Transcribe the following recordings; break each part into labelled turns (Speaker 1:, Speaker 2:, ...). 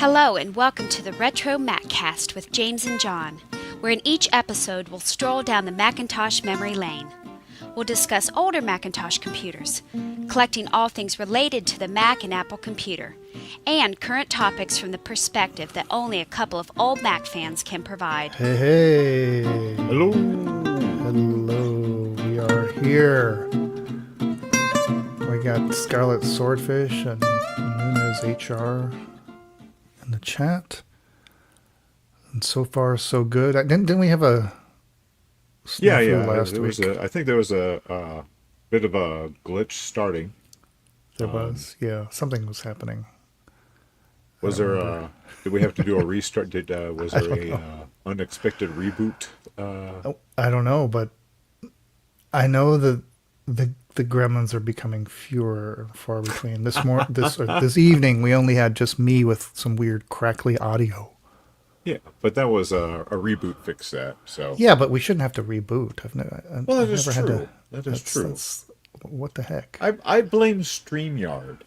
Speaker 1: Hello and welcome to the RetroMacCast with James and John, where in each episode we'll stroll down the Macintosh memory lane. We'll discuss older Macintosh computers, collecting all things related to the Mac and Apple computer, and current topics from the perspective that only a couple of old Mac fans can provide.
Speaker 2: Hey.
Speaker 3: Hello.
Speaker 2: Hello. We are here. We got Scarlet Swordfish and Nunez HR in the chat. And so far, so good. Didn't we have a snafu last week?
Speaker 3: I think there was a bit of a glitch starting.
Speaker 2: There was, yeah. Something was happening.
Speaker 3: Was there did we have to do a restart? Was there a unexpected reboot?
Speaker 2: I don't know, but I know that the gremlins are becoming fewer and far between. This evening, we only had just me with some weird crackly audio.
Speaker 3: Yeah, but that was a reboot fix that. So
Speaker 2: yeah, but we shouldn't have to reboot. I've
Speaker 3: that is
Speaker 2: never
Speaker 3: true.
Speaker 2: had to.
Speaker 3: That is true.
Speaker 2: What the heck?
Speaker 3: I blame StreamYard.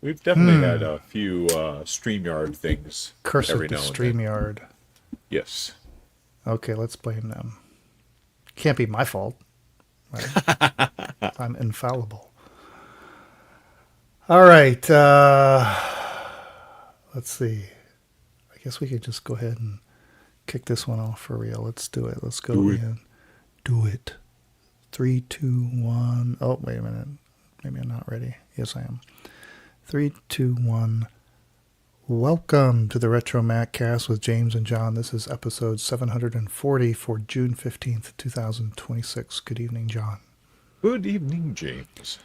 Speaker 3: We've definitely had a few StreamYard things.
Speaker 2: Cursed
Speaker 3: every
Speaker 2: to
Speaker 3: now and then.
Speaker 2: StreamYard.
Speaker 3: Yes.
Speaker 2: Okay, let's blame them. Can't be my fault. Right? I'm infallible. All right. Let's see. I guess we could just go ahead and kick this one off for real. Let's do it. Let's go in. Do it. 3, 2, 1. Oh, wait a minute. Maybe I'm not ready. Yes, I am. 3, 2, 1. Welcome to the RetroMacCast with James and John. This is episode 740 for June 15th, 2026. Good evening, John.
Speaker 3: Good evening, James.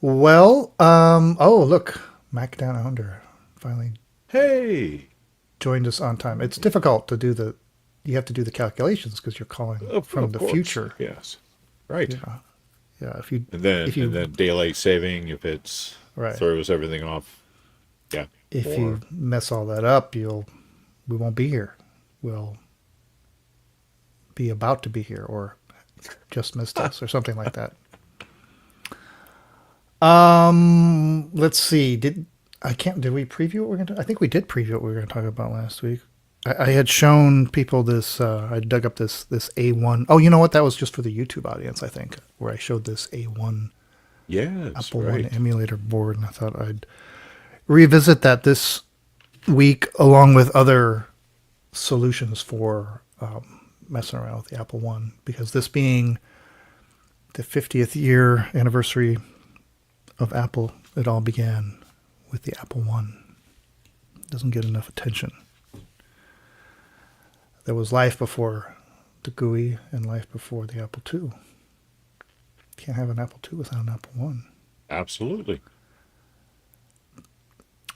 Speaker 2: Well, oh, look. Mac Down Under finally joined us on time. It's difficult to do you have to do the calculations because you're calling from the future.
Speaker 3: Yes. Right.
Speaker 2: Yeah. If you
Speaker 3: and then daylight saving, if it's throws everything off. Yeah.
Speaker 2: If you mess all that up, we won't be here. We'll be about to be here, or just missed us, or something like that. Let's see. Did we preview what we're going to? I think we did preview what we were going to talk about last week. I had shown people this. I dug up this A1. Oh, you know what? That was just for the YouTube audience, I think, where I showed this A1.
Speaker 3: Yes,
Speaker 2: Apple One emulator board, and I thought I'd revisit that this week along with other solutions for messing around with the Apple One, because this being the 50th year anniversary of Apple, it all began with the Apple One. It doesn't get enough attention. There was life before the GUI and life before the Apple II. Can't have an Apple II without an Apple One.
Speaker 3: Absolutely.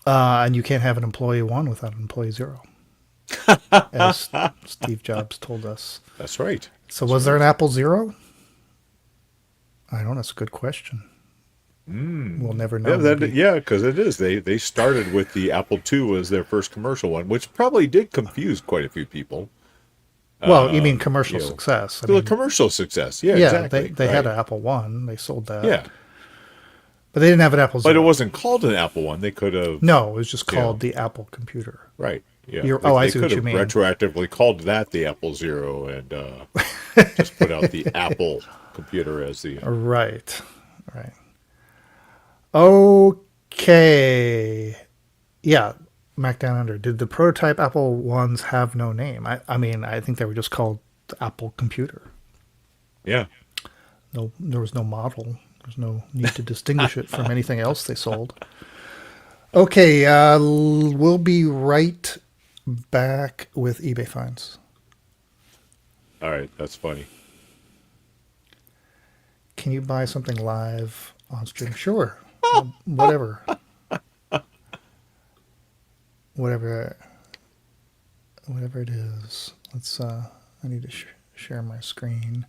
Speaker 2: And you can't have an employee 1 without an employee 0. As Steve Jobs told us.
Speaker 3: That's right.
Speaker 2: So was there an Apple 0? I don't know. That's a good question. We'll never know.
Speaker 3: Yeah, because it is. They started with the Apple II as their first commercial one, which probably did confuse quite a few people.
Speaker 2: Well, you mean commercial success.
Speaker 3: Commercial success. Yeah, exactly.
Speaker 2: They had an Apple One. They sold that.
Speaker 3: Yeah.
Speaker 2: But they didn't have an Apple 0.
Speaker 3: But it wasn't called an Apple One. They could have...
Speaker 2: No, it was just called the Apple computer.
Speaker 3: Right. Yeah.
Speaker 2: I see what you mean.
Speaker 3: They could have retroactively called that the Apple 0 and just put out the Apple computer as the...
Speaker 2: Right. Okay. Yeah. Mac Down Under. Did the prototype Apple ones have no name? I mean, I think they were just called the Apple computer.
Speaker 3: Yeah.
Speaker 2: No, there was no model. There's no need to distinguish it from anything else they sold. Okay, we'll be right back with eBay finds.
Speaker 3: All right, that's funny.
Speaker 2: Can you buy something live on stream? Sure. Whatever. Whatever it is. Let's. I need to share my screen.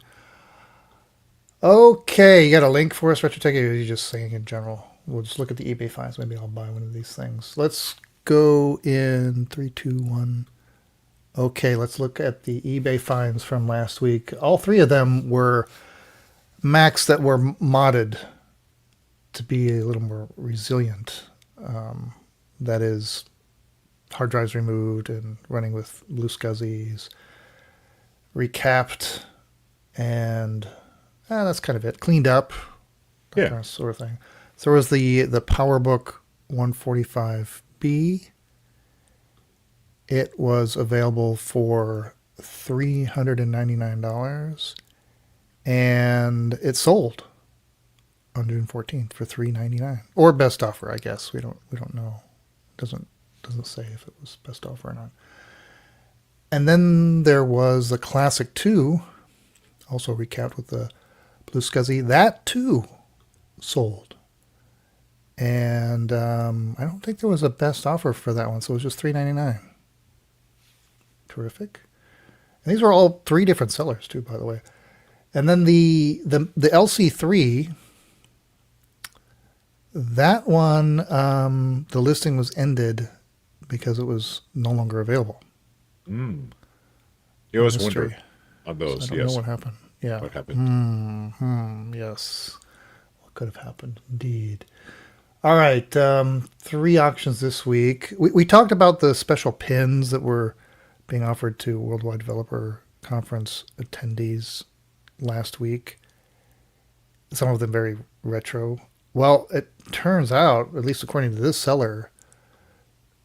Speaker 2: Okay, you got a link for us, RetroTech? Or are you just saying in general? We'll just look at the eBay finds. Maybe I'll buy one of these things. Let's go in 3, 2, 1. Okay, let's look at the eBay finds from last week. All three of them were Macs that were modded to be a little more resilient. that is hard drives removed and running with blue SCSIs, recapped, and that's kind of it. Cleaned up, that
Speaker 3: Yeah.
Speaker 2: kind of sort of thing. So there was the PowerBook 145B. It was available for $399, and it sold on June 14th for $399, or best offer, I guess. We don't know. Doesn't say if it was best offer or not. And then there was the Classic 2, also recapped with the blue SCSI. That too sold. And I don't think there was a best offer for that one, so it was just $399. Terrific. And these were all 3 different sellers too, by the way. And then the LC3, that one, the listing was ended because it was no longer available.
Speaker 3: You always
Speaker 2: Mystery.
Speaker 3: wonder on those.
Speaker 2: So I don't know what happened. Yeah.
Speaker 3: What happened?
Speaker 2: Yes. What could have happened? Indeed. All right. 3 auctions this week. We talked about the special pins that were being offered to Worldwide Developer Conference attendees last week. Some of them very retro. Well, it turns out, at least according to this seller,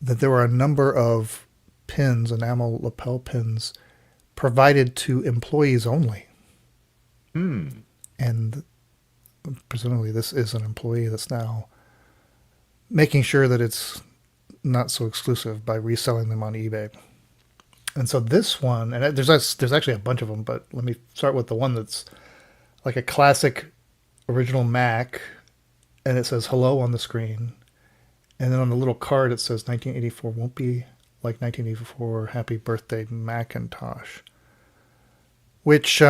Speaker 2: that there were a number of pins, enamel lapel pins, provided to employees only. And presumably this is an employee that's now making sure that it's not so exclusive by reselling them on eBay. And so this one, and there's actually a bunch of them, but let me start with the one that's like a classic original Mac, and it says hello on the screen. And then on the little card it says 1984 won't be like 1984, happy birthday Macintosh. Which,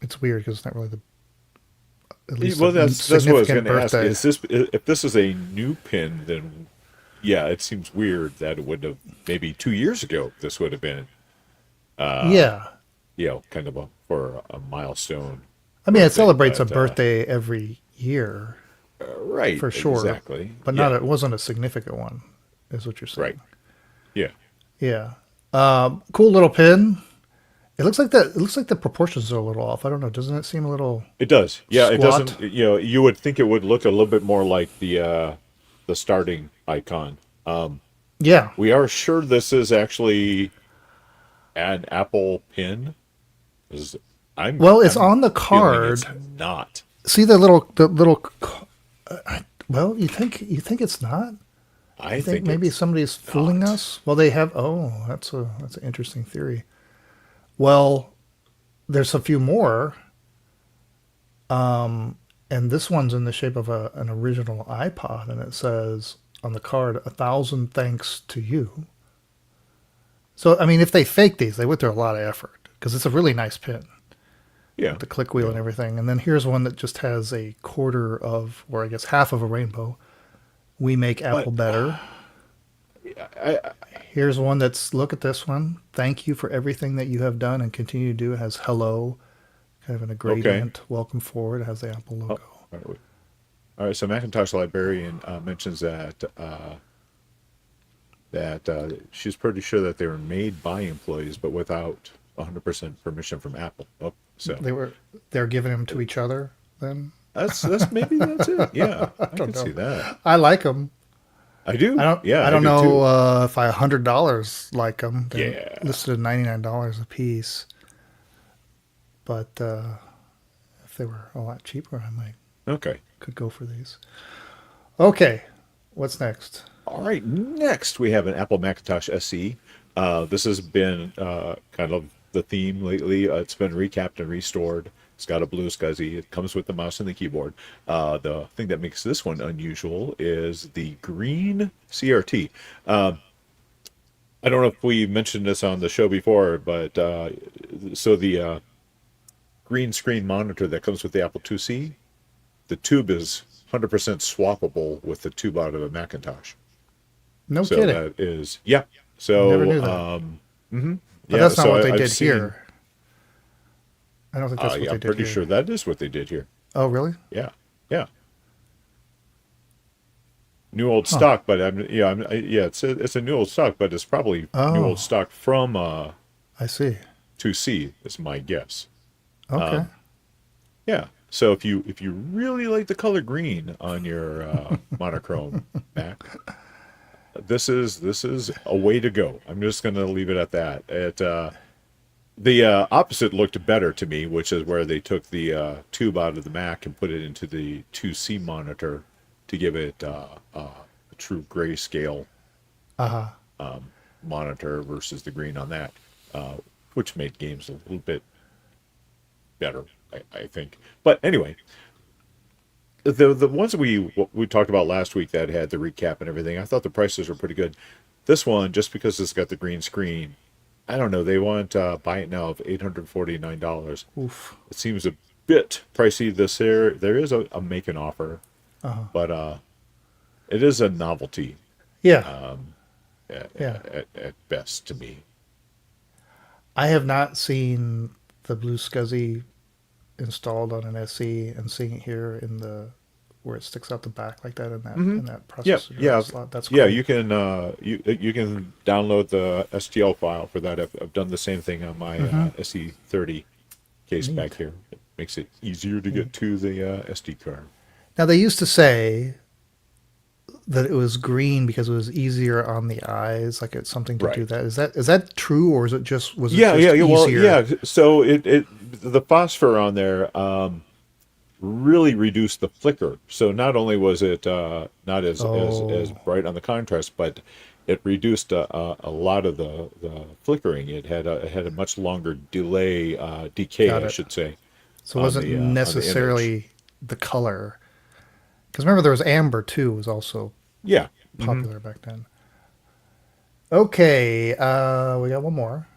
Speaker 2: it's weird because it's not really the, at least
Speaker 3: Well, that's what I was going to ask.
Speaker 2: birthday.
Speaker 3: Is this, if this is a new pin, then yeah, it seems weird that it would have, maybe 2 years ago, this would have been,
Speaker 2: Yeah.
Speaker 3: kind of for a milestone.
Speaker 2: I mean, it
Speaker 3: birthday,
Speaker 2: celebrates a
Speaker 3: but,
Speaker 2: birthday every year,
Speaker 3: right.
Speaker 2: for sure.
Speaker 3: Exactly.
Speaker 2: But
Speaker 3: Yeah.
Speaker 2: it wasn't a significant one, is what you're saying.
Speaker 3: Right. Yeah.
Speaker 2: Yeah. Cool little pin. It looks like the proportions are a little off. I don't know. Doesn't it seem a little?
Speaker 3: It does. Yeah, it
Speaker 2: Squat.
Speaker 3: doesn't. You would think it would look a little bit more like the starting icon.
Speaker 2: Yeah.
Speaker 3: We are sure this is actually an Apple pin. It's
Speaker 2: on the
Speaker 3: feeling
Speaker 2: card.
Speaker 3: It's not.
Speaker 2: See the little. Well, you think it's not?
Speaker 3: I
Speaker 2: Think maybe
Speaker 3: it's
Speaker 2: somebody's fooling
Speaker 3: not.
Speaker 2: us. Well, they have. Oh, that's an interesting theory. Well, there's a few more. And this one's in the shape of an original iPod, and it says on the card, 1,000 thanks to you. So, I mean, if they fake these, they went through a lot of effort because it's a really nice pin.
Speaker 3: Yeah.
Speaker 2: The click wheel and everything. And then here's one that just has a quarter of, or I guess half of a rainbow. We make Apple better. Here's one that's, look at this one. Thank you for everything that you have done and continue to do. It has hello, kind of in a gradient. Welcome forward. It has the Apple logo.
Speaker 3: All right. So Macintosh Librarian mentions that she's pretty sure that they were made by employees, but without 100% permission from Apple. Oh, so
Speaker 2: They're giving them to each other then?
Speaker 3: that's maybe that's it. Yeah, I can see that.
Speaker 2: I like them.
Speaker 3: I do.
Speaker 2: I don't
Speaker 3: do
Speaker 2: know
Speaker 3: too.
Speaker 2: if I $100 like them. They're
Speaker 3: Yeah.
Speaker 2: listed at $99 a piece. But if they were a lot cheaper, I could go for these. Okay, what's next?
Speaker 3: All right, next we have an Apple Macintosh SE. This has been kind of the theme lately. It's been recapped and restored. It's got a blue SCSI. It comes with the mouse and the keyboard. The thing that makes this one unusual is the green CRT. I don't know if we mentioned this on the show before, but so the green screen monitor that comes with the Apple IIc, the tube is 100% swappable with the tube out of a Macintosh.
Speaker 2: No
Speaker 3: So
Speaker 2: kidding.
Speaker 3: that is, yeah. So,
Speaker 2: Never knew that.
Speaker 3: But
Speaker 2: But that's not what they did here. I don't think that's what they
Speaker 3: I'm
Speaker 2: did
Speaker 3: pretty
Speaker 2: here.
Speaker 3: sure that is what they did here.
Speaker 2: Oh, really?
Speaker 3: Yeah, yeah. new old
Speaker 2: Huh.
Speaker 3: stock, but it's a new old stock, but it's probably new old
Speaker 2: Oh,
Speaker 3: stock from
Speaker 2: I see.
Speaker 3: 2C is my guess.
Speaker 2: Okay.
Speaker 3: Yeah. So if you really like the color green on your monochrome Mac, this is a way to go. I'm just gonna leave it at that. The opposite looked better to me, which is where they took the tube out of the Mac and put it into the 2C monitor to give it a true grayscale
Speaker 2: Uh-huh.
Speaker 3: monitor versus the green on that, which made games a little bit better, I think. But anyway, the ones we talked about last week that had the recap and everything, I thought the prices were pretty good. This one, just because it's got the green screen, I don't know. They want buy it now of $849.
Speaker 2: Oof.
Speaker 3: It seems a bit pricey. There is a make an offer,
Speaker 2: Uh-huh.
Speaker 3: but it is a novelty
Speaker 2: Yeah.
Speaker 3: at,
Speaker 2: Yeah.
Speaker 3: at best to me.
Speaker 2: I have not seen the Blue SCSI installed on an SE and seeing it here in the where it sticks out the back like that in that
Speaker 3: Yep,
Speaker 2: processor
Speaker 3: yeah,
Speaker 2: slot. That's
Speaker 3: yeah.
Speaker 2: cool.
Speaker 3: You can you can download the STL file for that. I've done the same thing on my
Speaker 2: Mm-hmm.
Speaker 3: SE30 case back
Speaker 2: Neat.
Speaker 3: here. It makes it easier to get to the SD card.
Speaker 2: Now they used to say that it was green because it was easier on the eyes, like it's something to do
Speaker 3: Right.
Speaker 2: that. Is that true, or is it just was it
Speaker 3: Yeah,
Speaker 2: just
Speaker 3: yeah. Well,
Speaker 2: easier?
Speaker 3: yeah. So it the phosphor on there really reduced the flicker. So not only was it not as
Speaker 2: Oh,
Speaker 3: bright on the contrast, but it reduced a lot of the flickering. It had a much longer delay decay,
Speaker 2: got
Speaker 3: I
Speaker 2: it.
Speaker 3: should say,
Speaker 2: So it wasn't
Speaker 3: on the image.
Speaker 2: necessarily the color. Because remember, there was amber too, was also
Speaker 3: Yeah. Hmm.
Speaker 2: popular back then. Okay, we got one more.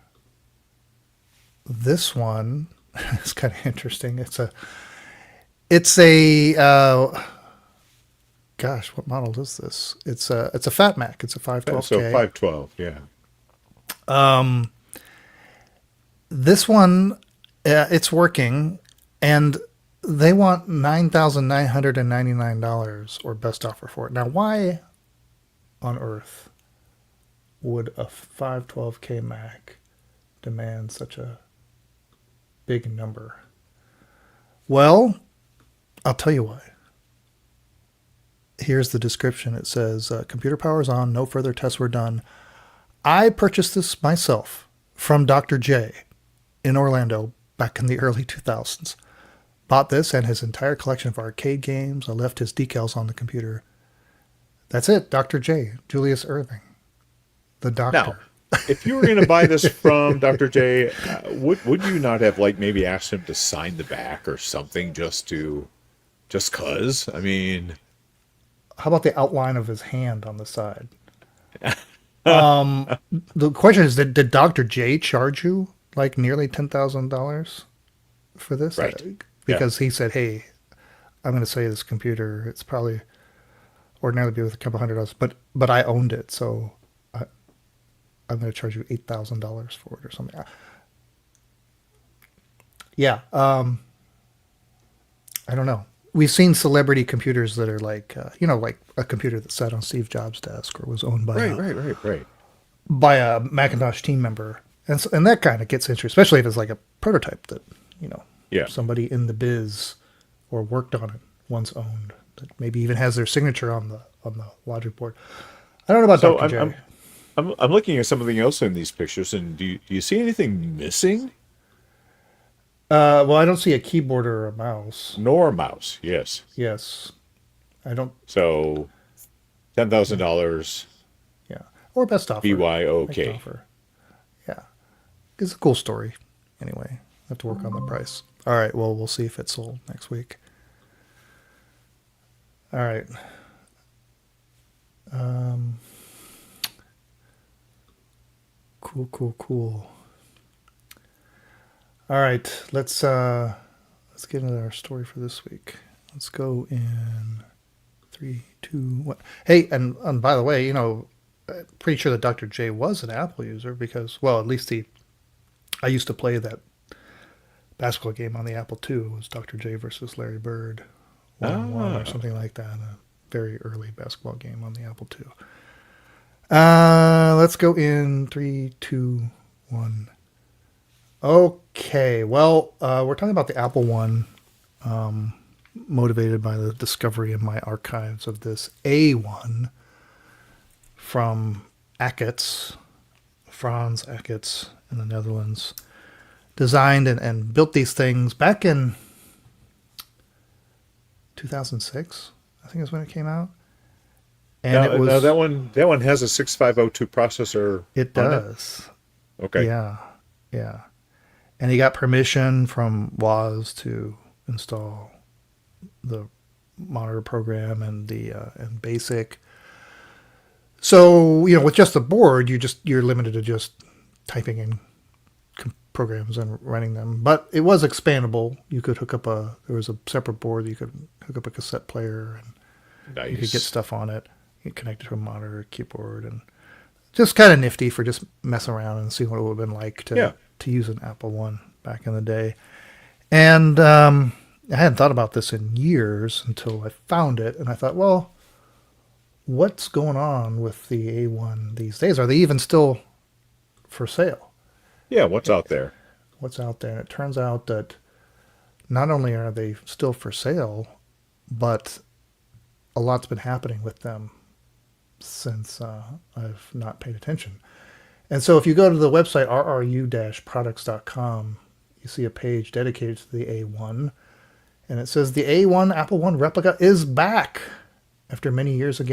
Speaker 2: This one is kind of interesting. It's a gosh, what model is this? It's a Fat Mac. It's a
Speaker 3: So
Speaker 2: 512K.
Speaker 3: 512. Yeah.
Speaker 2: This one, it's working, and they want $9,999 or best offer for it. Now, why on earth would a 512K Mac demand such a big number? Well, I'll tell you why. Here's the description. It says, computer power is on. No further tests were done. I purchased this myself from Dr. J in Orlando back in the early 2000s. Bought this and his entire collection of arcade games. I left his decals on the computer. That's it, Dr. J, Julius Irving, the
Speaker 3: Now,
Speaker 2: doctor.
Speaker 3: if you were going to buy this from Dr. J, would you not have like maybe asked him to sign the back or something just cause? I mean,
Speaker 2: How about the outline of his hand on the side? The question is, did Dr. J charge you like nearly $10,000 for this?
Speaker 3: right? Yeah.
Speaker 2: Because he said, hey, I'm going to sell you this computer. It's probably ordinarily be worth a couple $100, but I owned it, so I'm going to charge you $8,000 for it or something. Yeah, I don't know. We've seen celebrity computers that are like, like a computer that sat on Steve Jobs' desk or was owned by
Speaker 3: Right.
Speaker 2: a Macintosh team member, and that kind of gets interesting, especially if it's like a prototype that
Speaker 3: Yeah.
Speaker 2: somebody in the biz or worked on it once owned, that maybe even has their signature on the logic board. I don't know about
Speaker 3: So
Speaker 2: Dr. J.
Speaker 3: I'm looking at something else in these pictures, and do you see anything missing?
Speaker 2: Well, I don't see a keyboard or a mouse.
Speaker 3: Nor a mouse. Yes.
Speaker 2: Yes, I don't.
Speaker 3: So $10,000
Speaker 2: Yeah, or best offer. Best
Speaker 3: BYOK.
Speaker 2: offer. Yeah, it's a cool story. Anyway, have to work on the price. All right. Well, we'll see if it's sold next week. All right. Cool. All right, let's get into our story for this week. Let's go in 3, 2, 1. Hey, and by the way, I'm pretty sure that Dr. J was an Apple user because, well, at least I used to play that basketball game on the Apple II. It was Dr. J versus Larry Bird, 1-on-1 or something like that. very early basketball game on the Apple II. Let's go in 3, 2, 1. Okay, well, we're talking about the Apple I, motivated by the discovery in my archives of this A1 from Franz Akets in the Netherlands. Designed and built these things back in 2006, I think is when it came out. And
Speaker 3: now,
Speaker 2: it was
Speaker 3: that one has a 6502 processor.
Speaker 2: It does.
Speaker 3: Okay.
Speaker 2: Yeah. Yeah. And he got permission from Woz to install the monitor program and the and BASIC. So, with just the board, you're limited to just typing in programs and running them. But it was expandable. You could there was a separate board that you could hook up a cassette player, and
Speaker 3: Nice.
Speaker 2: you could get stuff on it. You could connect it to a monitor, keyboard, and just kind of nifty for just messing around and seeing what it would have been like to use an Apple I back in the day. And I hadn't thought about this in years until I found it, and I thought, well, what's going on with the A1 these days? Are they even still for sale?
Speaker 3: Yeah, what's out there?
Speaker 2: What's out there? And it turns out that not only are they still for sale, but a lot's been happening with them since I've not paid attention. And so if you go to the website rru-products.com, you see a page dedicated to the A1, and it says the A1 Apple I replica is back. After many years, the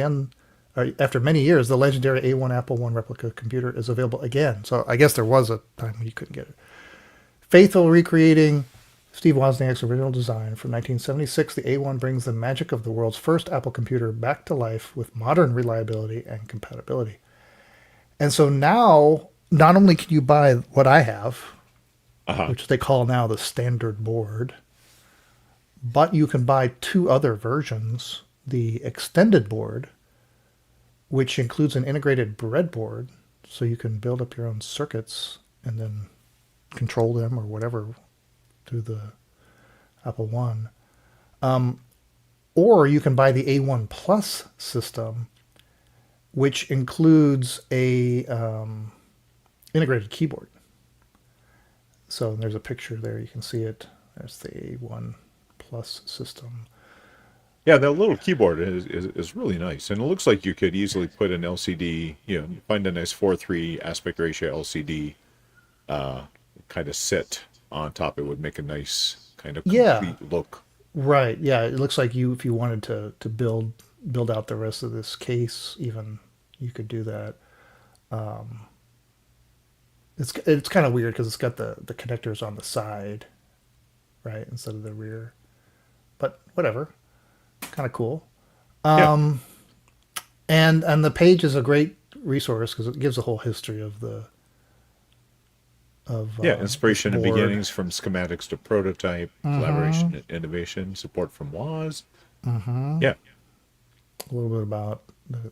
Speaker 2: legendary A1 Apple I replica computer is available again. So I guess there was a time when you couldn't get it. Faithful recreating Steve Wozniak's original design from 1976, the A1 brings the magic of the world's first Apple computer back to life with modern reliability and compatibility. And so now, not only can you buy what I have, which they call now the standard board, but you can buy two other versions. The extended board, which includes an integrated breadboard, so you can build up your own circuits and then control them or whatever through the Apple I. Or you can buy the A1 Plus system, which includes a integrated keyboard. So there's a picture there. You can see it. There's the A1 Plus system.
Speaker 3: Yeah, that little keyboard is really nice, and it looks like you could easily put an LCD, find a nice 4:3 aspect ratio LCD, kind of sit on top. It would make a nice kind of complete look.
Speaker 2: Right. Yeah, it looks like if you wanted to build out the rest of this case, even you could do that. It's kind of weird because it's got the connectors on the side, right, instead of the rear. But whatever. Kind of cool. And the page is a great resource because it gives a whole history of
Speaker 3: inspiration and beginnings from schematics to prototype, collaboration and innovation, support from Woz. Yeah,
Speaker 2: a little bit about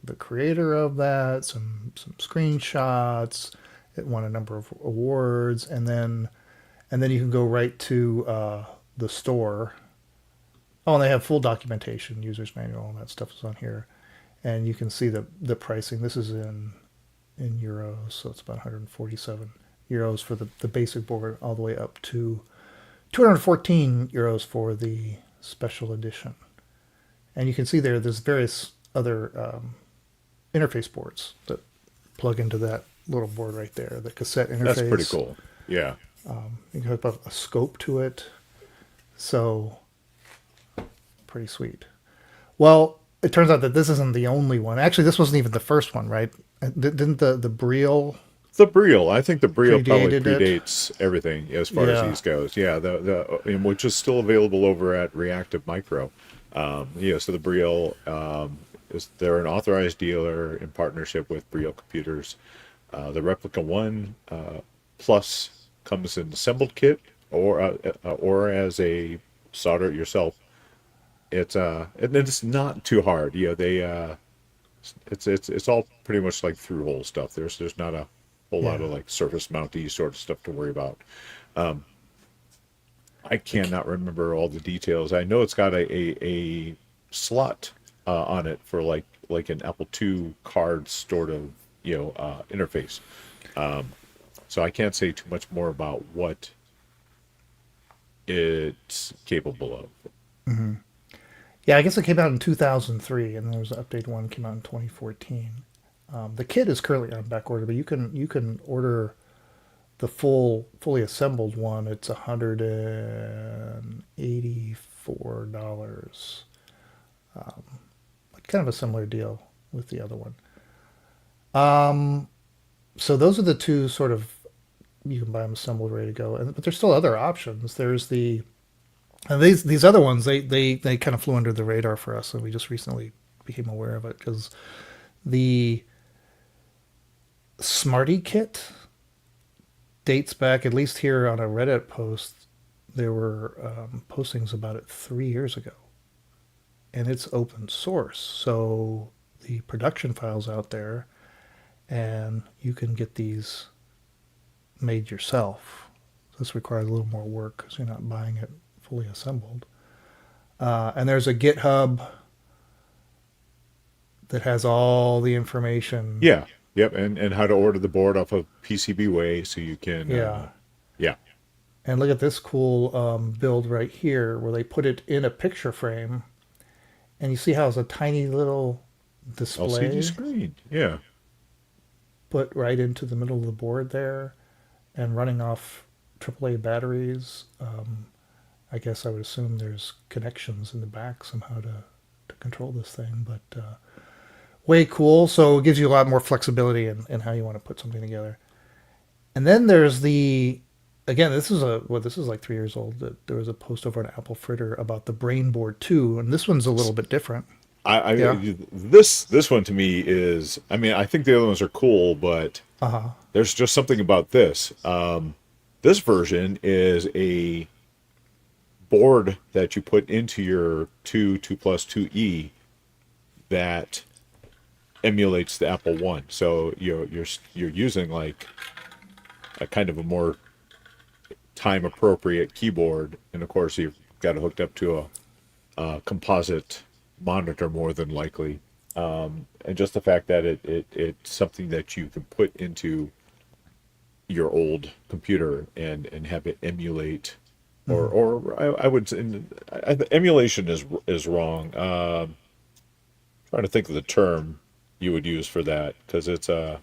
Speaker 2: the creator of that, some screenshots. It won a number of awards, and then you can go right to the store. Oh, and they have full documentation, user's manual, all that stuff is on here. And you can see the pricing. This is in euros, so it's about 147 euros for the basic board, all the way up to 214 euros for the special edition. And you can see there's various other interface boards that plug into that little board right there, the cassette interface.
Speaker 3: That's pretty cool. Yeah.
Speaker 2: You can hook up a scope to it. So pretty sweet. Well, it turns out that this isn't the only one. Actually, this wasn't even the first one, right? Didn't the Brielle?
Speaker 3: The Brielle, I think the Brielle probably predates everything as far as these goes. Yeah, which is still available over at Reactive Micro. So the Brielle they're an authorized dealer in partnership with Brielle Computers. The Replica One Plus comes in assembled kit or as a solder it yourself. It's not too hard. It's all pretty much like through hole stuff. There's not a whole lot of like surface mounty sort of stuff to worry about. I cannot remember all the details. I know it's got a slot on it for like an Apple II card sort of interface. So I can't say too much more about what it's capable of.
Speaker 2: Yeah, I guess it came out in 2003, and there was an updated one came out in 2014. The kit is currently on back order, but you can order the fully assembled one. It's $184. Kind of a similar deal with the other one. So those are the two sort of, you can buy them assembled, ready to go. But there's still other options. There's and these other ones, they kind of flew under the radar for us, and we just recently became aware of it because the Smarty kit dates back, at least here on a Reddit post, there were postings about it 3 years ago. And it's open source. So the production file's out there, and you can get these made yourself. This requires a little more work because you're not buying it fully assembled. And there's a GitHub that has all the information.
Speaker 3: Yeah. Yep. And how to order the board off of PCBWay so you can.
Speaker 2: Yeah.
Speaker 3: Yeah.
Speaker 2: And look at this cool build right here where they put it in a picture frame. And you see how it's a tiny little display
Speaker 3: LCD screen. Yeah.
Speaker 2: put right into the middle of the board there and running off AAA batteries. I guess I would assume there's connections in the back somehow to control this thing, but way cool. So it gives you a lot more flexibility in how you want to put something together. And then there's again, this is like 3 years old. There was a post over on Apple Fritter about the Brainboard 2, and this one's a little bit different.
Speaker 3: This one to me is, I think the other ones are cool, but there's just something about this. This version is a board that you put into your 2 Plus 2E that emulates the Apple One. So you're using like a kind of a more time appropriate keyboard, and of course you've got it hooked up to a composite monitor more than likely, and just the fact that it's something that you can put into your old computer and have it emulate, or I would say emulation is wrong. Trying to think of the term you would use for that, because it's a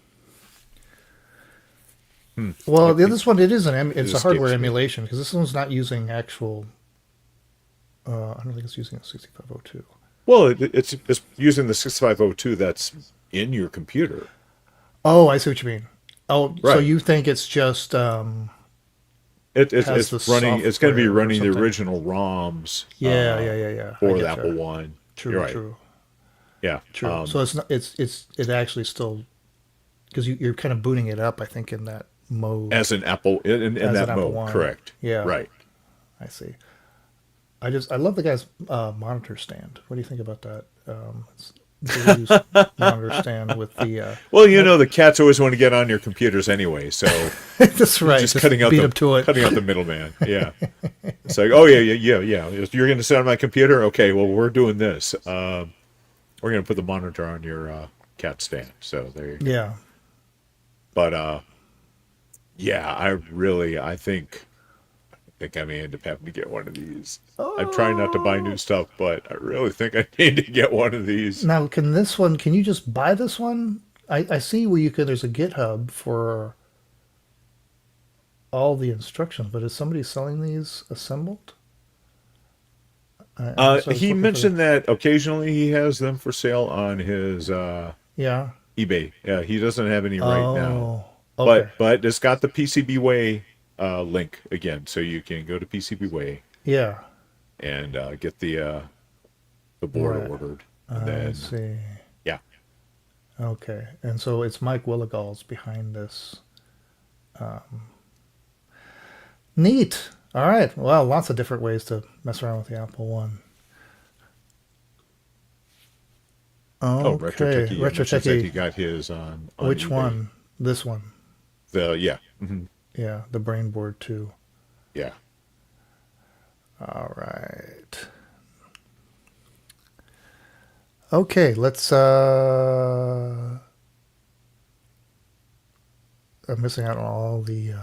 Speaker 2: Well, this one, it's a hardware emulation because this one's not using actual. I don't think it's using a 6502.
Speaker 3: Well, it's using the 6502 that's in your computer.
Speaker 2: Oh, I see what you mean. Oh,
Speaker 3: Right.
Speaker 2: So you think it's just
Speaker 3: It's running. It's going to be
Speaker 2: software or
Speaker 3: running the
Speaker 2: something.
Speaker 3: original ROMs.
Speaker 2: Yeah.
Speaker 3: For
Speaker 2: I
Speaker 3: the
Speaker 2: get
Speaker 3: Apple
Speaker 2: ya.
Speaker 3: One.
Speaker 2: True,
Speaker 3: You're right.
Speaker 2: true.
Speaker 3: Yeah.
Speaker 2: True. So it's not. It actually still, because you're kind of booting it up. I think in that mode.
Speaker 3: As an Apple in
Speaker 2: As
Speaker 3: that
Speaker 2: an Apple
Speaker 3: mode,
Speaker 2: One.
Speaker 3: correct?
Speaker 2: Yeah.
Speaker 3: Right.
Speaker 2: I see. I love the guy's monitor stand. What do you think about that? It's the use monitor stand with the.
Speaker 3: Well, the cats always want to get on your computers anyway, so
Speaker 2: That's right.
Speaker 3: just cutting out
Speaker 2: beat up to it.
Speaker 3: cutting out the middleman. Yeah. It's like, oh yeah. You're going to sit on my computer? Okay. Well, we're doing this. We're going to put the monitor on your cat stand. So there you go.
Speaker 2: Yeah.
Speaker 3: But yeah, I think I may end up having to get one of these. I'm trying not to buy new stuff, but I really think I need to get one of these.
Speaker 2: Now, can you just buy this one? I see where there's a GitHub for all the instructions, but is somebody selling these assembled?
Speaker 3: He mentioned that occasionally he has them for sale on his
Speaker 2: Yeah.
Speaker 3: eBay. Yeah, he doesn't have any right now.
Speaker 2: Okay.
Speaker 3: But it's got the PCBWay link again, so you can go to PCBWay
Speaker 2: Yeah.
Speaker 3: and get the board
Speaker 2: Right.
Speaker 3: ordered.
Speaker 2: I
Speaker 3: And then,
Speaker 2: see.
Speaker 3: yeah.
Speaker 2: Okay. And so it's Mike Willigall's behind this. Neat. All right. Well, lots of different ways to mess around with the Apple One.
Speaker 3: Oh,
Speaker 2: Okay.
Speaker 3: Retro Techie. You mentioned that
Speaker 2: Techie.
Speaker 3: he got his on
Speaker 2: Which
Speaker 3: eBay.
Speaker 2: one? This one.
Speaker 3: Yeah.
Speaker 2: Yeah, the Brainboard 2.
Speaker 3: Yeah.
Speaker 2: All right. Okay, let's. I'm missing out on all the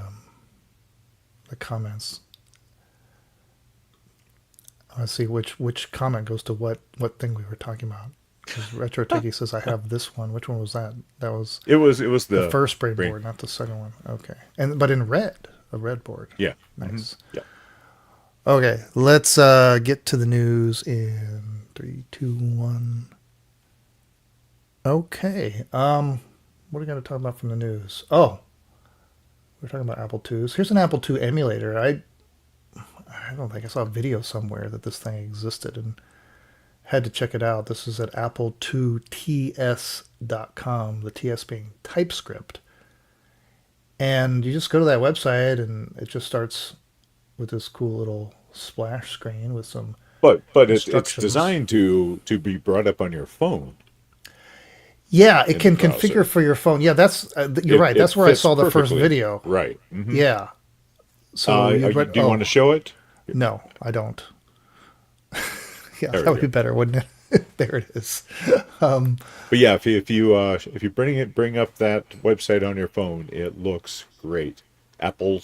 Speaker 2: comments. Let's see which comment goes to what thing we were talking about. Because Retro Tiki says I have this one. Which one was that? That was
Speaker 3: It was
Speaker 2: the
Speaker 3: the
Speaker 2: first brain
Speaker 3: brain.
Speaker 2: board, not the second one. Okay, but in red, a red board.
Speaker 3: Yeah.
Speaker 2: Nice.
Speaker 3: Yeah.
Speaker 2: Okay, let's get to the news in 3, 2, 1. Okay, what are we going to talk about from the news? Oh, we're talking about Apple IIs. Here's an Apple II emulator. I don't think I saw a video somewhere that this thing existed and had to check it out. This is at Apple2TS.com, the TS being TypeScript. And you just go to that website and it just starts with this cool little splash screen with some
Speaker 3: But it's
Speaker 2: instructions.
Speaker 3: designed to be brought up on your phone.
Speaker 2: Yeah, it
Speaker 3: In
Speaker 2: can
Speaker 3: the browser.
Speaker 2: configure for your phone. Yeah, that's you're right.
Speaker 3: It
Speaker 2: That's where I
Speaker 3: fits
Speaker 2: saw the first
Speaker 3: perfectly.
Speaker 2: video.
Speaker 3: Right. Mhm.
Speaker 2: Yeah. So
Speaker 3: Do you want to show it?
Speaker 2: No, I don't. Yeah,
Speaker 3: There we
Speaker 2: that would
Speaker 3: go.
Speaker 2: be better, wouldn't it? There it is.
Speaker 3: But yeah, if you bring up that website on your phone, it looks great. Apple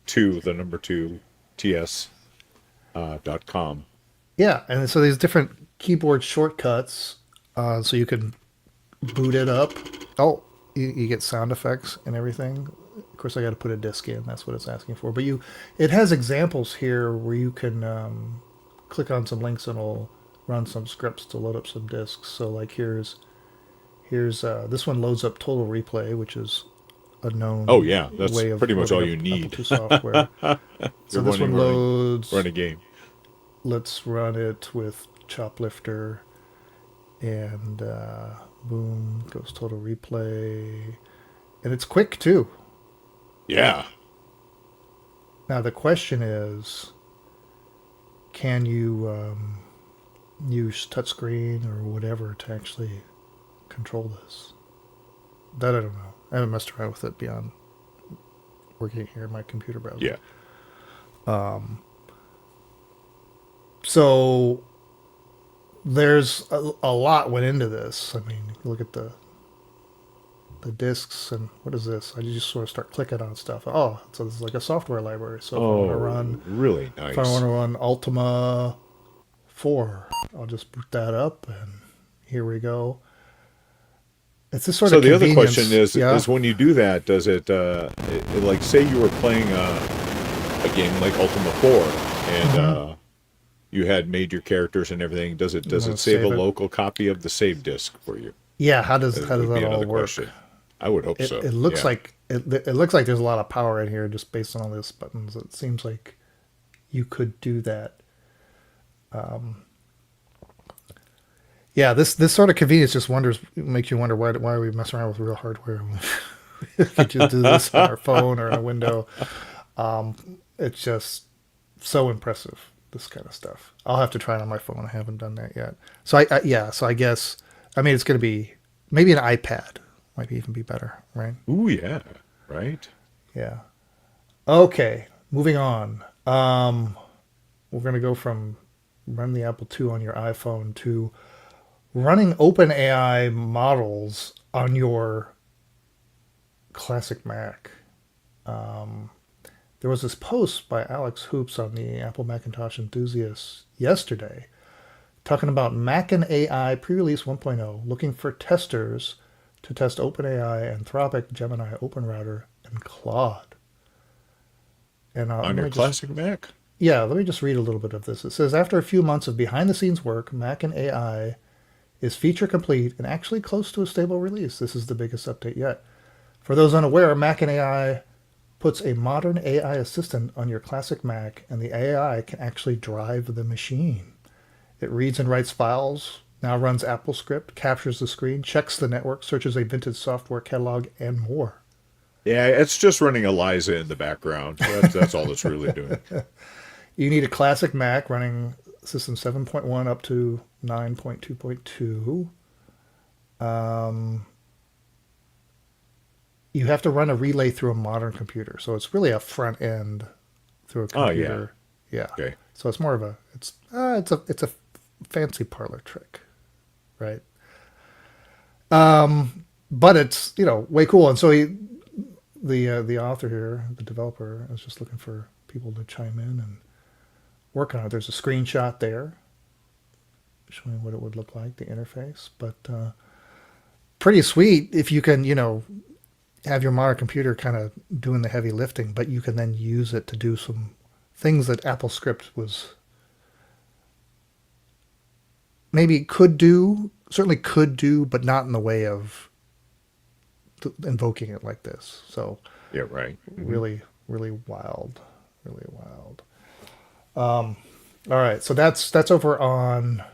Speaker 3: 2, the number 2, TS .com.
Speaker 2: Yeah, and so these different keyboard shortcuts, so you can boot it up. Oh, you get sound effects and everything. Of course, I got to put a disk in. That's what it's asking for. But it has examples here where you can click on some links and it'll run some scripts to load up some disks. So like here's this one loads up Total Replay, which is a known
Speaker 3: Oh yeah, that's
Speaker 2: way of
Speaker 3: pretty much all
Speaker 2: loading
Speaker 3: you
Speaker 2: up
Speaker 3: need.
Speaker 2: Apple II software. So
Speaker 3: You're
Speaker 2: this one loads.
Speaker 3: run a game.
Speaker 2: Let's run it with Choplifter, and boom, goes Total Replay, and it's quick too.
Speaker 3: Yeah.
Speaker 2: Now the question is, can you use touchscreen or whatever to actually control this? That I don't know. I haven't messed around with it beyond working here in my computer browser.
Speaker 3: Yeah.
Speaker 2: So there's a lot went into this. I mean, look at the disks and what is this? I just sort of start clicking on stuff. Oh, so this is like a software library. So if I want to run,
Speaker 3: really nice.
Speaker 2: if I want to run Ultima 4, I'll just boot that up and here we go. It's this sort
Speaker 3: So
Speaker 2: of
Speaker 3: the other
Speaker 2: convenience.
Speaker 3: question is when you do that, does it like say you were playing a game like Ultima 4 and you had made your characters and everything, does it
Speaker 2: wanna
Speaker 3: save
Speaker 2: save
Speaker 3: a
Speaker 2: it?
Speaker 3: local copy of the save disk for you?
Speaker 2: Yeah, how does
Speaker 3: That
Speaker 2: that
Speaker 3: would be
Speaker 2: all
Speaker 3: another
Speaker 2: work?
Speaker 3: question. I would hope so.
Speaker 2: It looks
Speaker 3: Yeah.
Speaker 2: like it looks like there's a lot of power in here just based on all these buttons. It seems like you could do that. Yeah, this sort of convenience just makes you wonder why are we messing around with real hardware? We could just do this on our phone or on a window. It's just so impressive, this kind of stuff. I'll have to try it on my phone. I haven't done that yet. So I guess it's going to be maybe an iPad might even be better, right?
Speaker 3: Ooh, yeah. Right?
Speaker 2: Yeah. Okay, moving on. We're going to go from running the Apple II on your iPhone to running OpenAI models on your classic Mac. There was this post by Alex Hoops on the Apple Macintosh Enthusiast yesterday talking about Mac and AI pre-release 1.0, looking for testers to test OpenAI, Anthropic, Gemini, OpenRouter, and Claude. And
Speaker 3: On your classic Mac?
Speaker 2: yeah, let me just read a little bit of this. It says, after a few months of behind-the-scenes work, Mac and AI is feature complete and actually close to a stable release. This is the biggest update yet. For those unaware, Mac and AI puts a modern AI assistant on your classic Mac, and the AI can actually drive the machine. It reads and writes files, now runs AppleScript, captures the screen, checks the network, searches a vintage software catalog, and more.
Speaker 3: Yeah, it's just running Eliza in the background. That's all it's really doing.
Speaker 2: You need a classic Mac running System 7.1 up to 9.2.2. You have to run a relay through a modern computer, so it's really a front end through a
Speaker 3: Oh, yeah.
Speaker 2: computer. Yeah.
Speaker 3: Okay.
Speaker 2: So it's more of a it's a fancy parlor trick, right? But it's, way cool. And so the author here, the developer, is just looking for people to chime in and work on it. There's a screenshot there showing what it would look like, the interface. But pretty sweet if you can, have your modern computer kind of doing the heavy lifting, but you can then use it to do some things that AppleScript was maybe certainly could do, but not in the way of invoking it like this. So
Speaker 3: Yeah, right.
Speaker 2: really, really wild, really wild. All right, so that's over on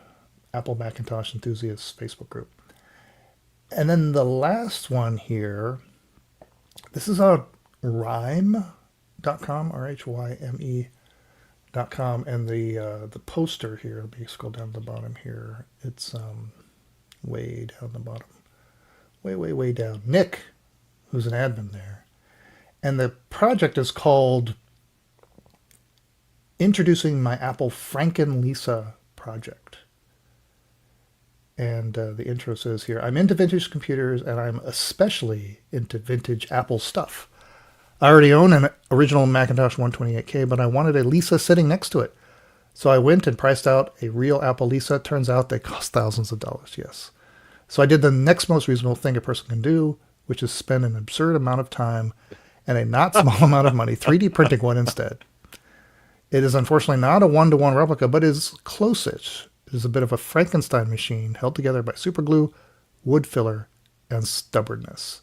Speaker 2: Apple Macintosh Enthusiasts Facebook group. And then the last one here, this is on rhyme.com, rhyme.com, and the poster here, let me scroll down to the bottom here. It's way down the bottom. Way down. Nick, who's an admin there. And the project is called Introducing My Apple Franken-Lisa Project. And the intro says here, I'm into vintage computers, and I'm especially into vintage Apple stuff. I already own an original Macintosh 128K, but I wanted a Lisa sitting next to it. So I went and priced out a real Apple Lisa. Turns out they cost thousands of dollars, yes. So I did the next most reasonable thing a person can do, which is spend an absurd amount of time and a not small amount of money 3D printing one instead. It is unfortunately not a one-to-one replica, but is close-ish. It is a bit of a Frankenstein machine held together by superglue, wood filler, and stubbornness.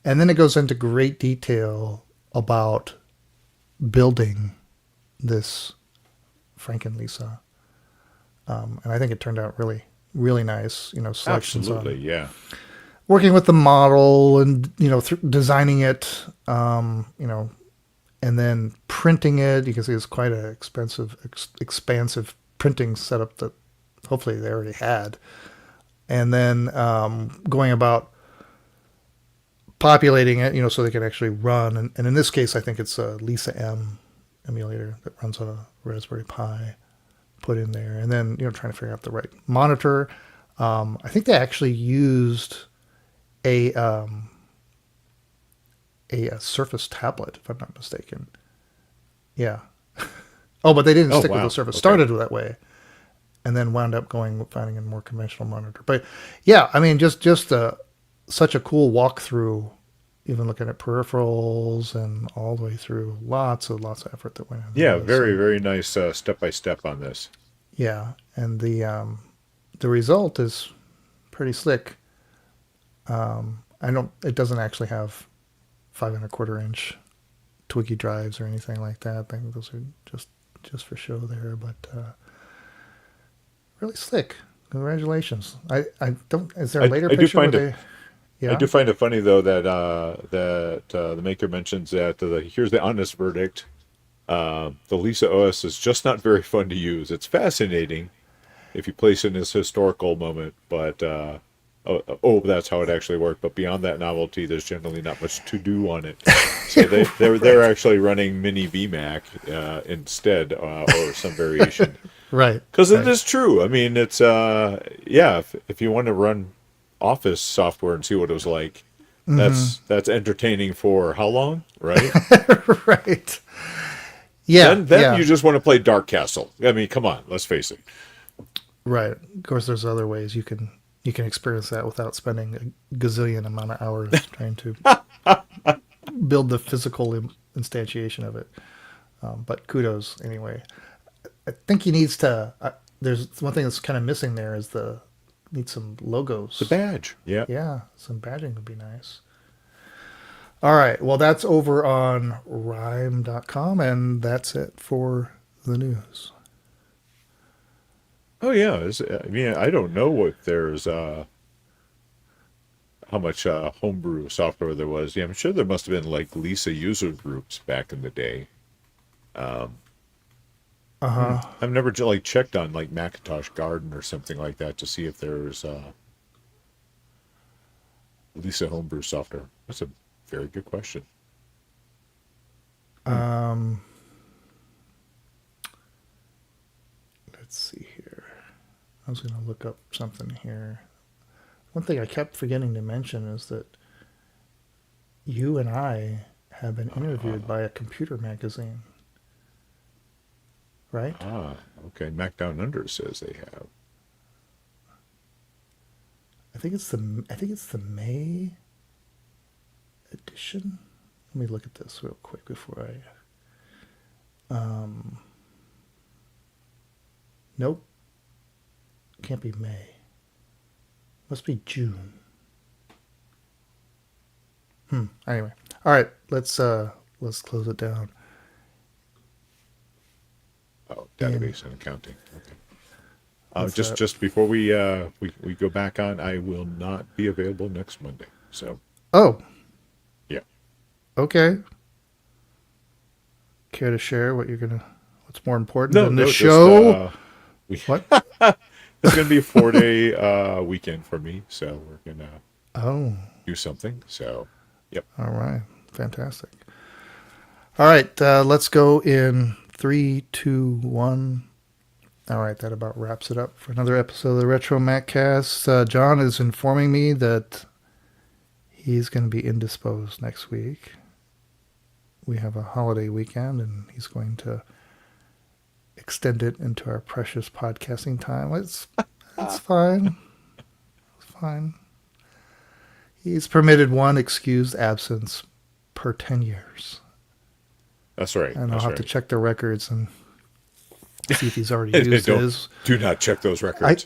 Speaker 2: And then it goes into great detail about building this Franken-Lisa. And I think it turned out really, really nice. Selections
Speaker 3: Absolutely,
Speaker 2: on
Speaker 3: yeah.
Speaker 2: working with the model and, designing it, and then printing it. You can see it's quite an expansive printing setup that hopefully they already had. And then going about populating it, so they can actually run. And in this case, I think it's a Lisa M emulator that runs on a Raspberry Pi put in there. And then, trying to figure out the right monitor. I think they actually used a Surface tablet, if I'm not mistaken. Yeah. Oh, but they didn't stick with the Surface. Okay. Started that way, and then wound up finding a more conventional monitor. But yeah, I mean, just such a cool walkthrough. Even looking at peripherals and all the way through, lots of effort that went in.
Speaker 3: Yeah, very very nice step by step on this.
Speaker 2: Yeah, and the result is pretty slick. It doesn't actually have 5.25-inch Twiggy drives or anything like that. I think those are just for show there, but really slick. Congratulations. I don't. Is there a later picture where they? Yeah.
Speaker 3: I do find it funny though that the maker mentions that here's the honest verdict. The Lisa OS is just not very fun to use. It's fascinating if you place it in this historical moment, but that's how it actually worked. But beyond that novelty, there's generally not much to do on it. So they're actually running Mini VMac instead, or some variation.
Speaker 2: Right.
Speaker 3: Because it is true. I mean, it's if you want to run Office software and see what it was like, that's entertaining for how long, right?
Speaker 2: Right. Yeah.
Speaker 3: Then you just want to play Dark Castle. I mean, come on, let's face it.
Speaker 2: Right. Of course, there's other ways you can experience that without spending a gazillion amount of hours trying to build the physical instantiation of it. But kudos anyway. I think he needs to. There's one thing that's kind of missing there is need some logos.
Speaker 3: The badge. Yeah.
Speaker 2: Yeah, some badging would be nice. All right. Well, that's over on rhyme.com, and that's it for the news.
Speaker 3: Oh, yeah. I mean, I don't know what there's, how much homebrew software there was. Yeah, I'm sure there must have been, like, Lisa user groups back in the day. I've never, checked on, like, Macintosh Garden or something like that to see if there's Lisa homebrew software. That's a very good question.
Speaker 2: Let's see here. I was going to look up something here. one thing I kept forgetting to mention is that you and I have been interviewed by a computer magazine, right?
Speaker 3: Okay. Mac Down Under says they have.
Speaker 2: I think it's the May edition. Let me look at this real quick before I. Nope. Can't be May. Must be June. Anyway, all right. Let's close it down.
Speaker 3: Oh, database and accounting. Okay.
Speaker 2: What's that?
Speaker 3: Just before we go back on, I will not be available next Monday. So
Speaker 2: Oh,
Speaker 3: yeah.
Speaker 2: okay. Care to share what's more important
Speaker 3: No,
Speaker 2: than the
Speaker 3: just,
Speaker 2: show? What?
Speaker 3: It's gonna be a 4-day weekend for me, so we're gonna
Speaker 2: Oh,
Speaker 3: do something. So, yep.
Speaker 2: all right. Fantastic. All right. Let's go in 3, 2, 1. All right. That about wraps it up for another episode of the RetroMacCast. John is informing me that he's going to be indisposed next week. We have a holiday weekend, and he's going to extend it into our precious podcasting time. It's fine. It's fine. He's permitted one excused absence per 10 years.
Speaker 3: That's right.
Speaker 2: And I'll
Speaker 3: That's
Speaker 2: have
Speaker 3: right.
Speaker 2: to check the records and see if he's already used his.
Speaker 3: Do not check those records.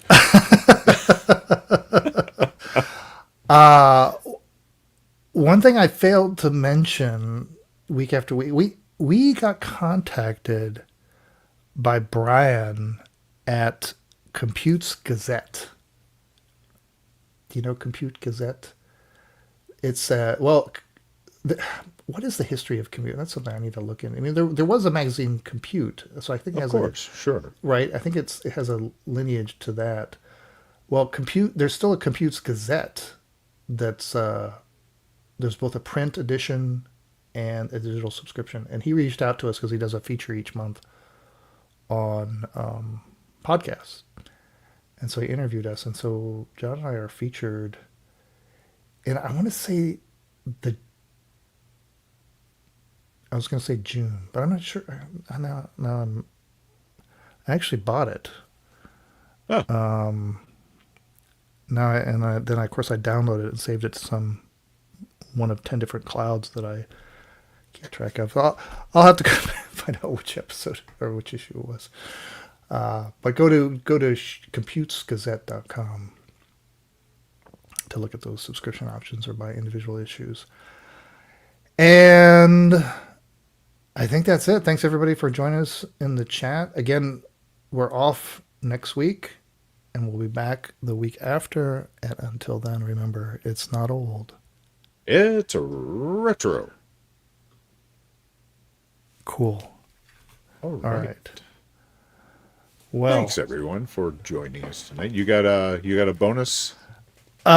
Speaker 2: One thing I failed to mention week after week, we got contacted by Brian at Computes Gazette. Do you know Compute Gazette? It's what is the history of Compute? That's something I need to look in. I mean, there was a magazine Compute, so I think it has
Speaker 3: Of course, sure.
Speaker 2: right. I think it has a lineage to that. Well, there's still a Computes Gazette that's there's both a print edition and a digital subscription. And he reached out to us because he does a feature each month on podcasts. And so he interviewed us. And so John and I are featured. And I want to say I was going to say June, but I'm not sure. Now I actually bought it.
Speaker 3: Oh.
Speaker 2: Then of course I downloaded it and saved it to one of 10 different clouds that I keep track of. I'll have to go find out which episode or which issue it was. But go to computesgazette.com to look at those subscription options or buy individual issues. And I think that's it. Thanks everybody for joining us in the chat. Again, we're off next week. And we'll be back the week after. And until then, remember, it's not old.
Speaker 3: It's retro.
Speaker 2: Cool.
Speaker 3: All
Speaker 2: All right. Well,
Speaker 3: thanks everyone for joining us tonight. You got a bonus?
Speaker 2: Do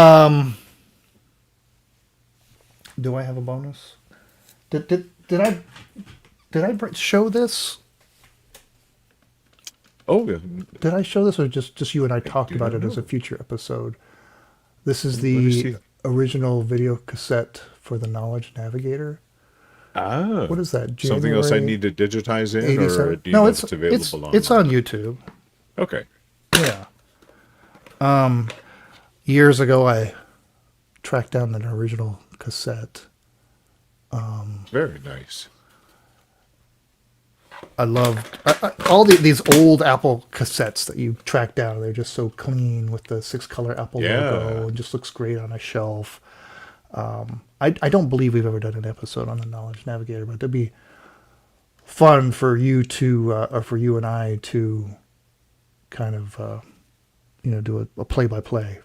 Speaker 2: I have a bonus? Did I show this?
Speaker 3: Oh, yeah.
Speaker 2: Did I show this, or just you and I talked
Speaker 3: do
Speaker 2: about
Speaker 3: not
Speaker 2: it as a
Speaker 3: know.
Speaker 2: future episode? This is
Speaker 3: Let me see.
Speaker 2: the original video cassette for the Knowledge Navigator.
Speaker 3: Ah.
Speaker 2: What is that?
Speaker 3: Something else I
Speaker 2: January
Speaker 3: need to digitize in,
Speaker 2: 87?
Speaker 3: or do you know if it's available online?
Speaker 2: it's on YouTube.
Speaker 3: Okay.
Speaker 2: Yeah. Years ago, I tracked down an original cassette.
Speaker 3: Very nice.
Speaker 2: I loved all these old Apple cassettes that you track down. They're just so clean with the 6-color Apple logo, and just looks great on a shelf. I don't believe we've ever done an episode on the Knowledge Navigator, but it'd be fun for you to, or for you and I to kind of, do a play-by-play,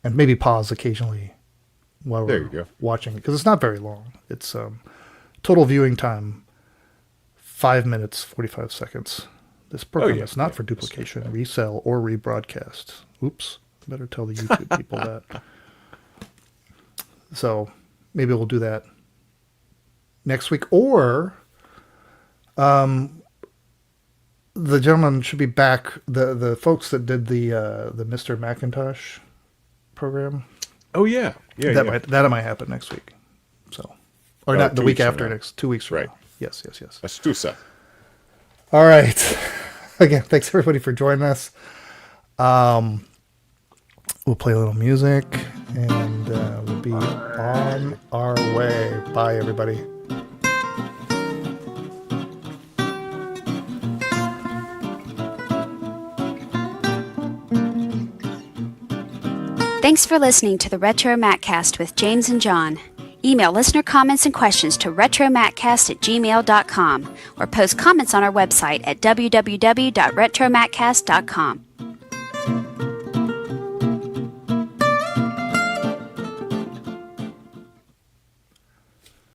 Speaker 2: and maybe pause occasionally while
Speaker 3: There you
Speaker 2: we're
Speaker 3: go.
Speaker 2: watching it, because it's not very long. It's total viewing time 5 minutes 45 seconds. This program is not for duplication, resell, or rebroadcast. Oops, better tell the YouTube people that. So maybe we'll do that next week, or the gentleman should be back. The folks that did the Mr. Macintosh program.
Speaker 3: Oh yeah, yeah,
Speaker 2: that
Speaker 3: yeah.
Speaker 2: might happen next week. So, or
Speaker 3: Oh,
Speaker 2: not the
Speaker 3: 2
Speaker 2: week
Speaker 3: weeks from
Speaker 2: after
Speaker 3: now.
Speaker 2: next, 2 weeks from
Speaker 3: Right.
Speaker 2: now. Yes.
Speaker 3: Astusa.
Speaker 2: All right. Again, thanks everybody for joining us. We'll play a little music and we'll be on our way. Bye, everybody.
Speaker 1: Thanks for listening to the RetroMacCast with James and John. Email listener comments and questions to retromaccast@gmail.com or post comments on our website at www.retromaccast.com.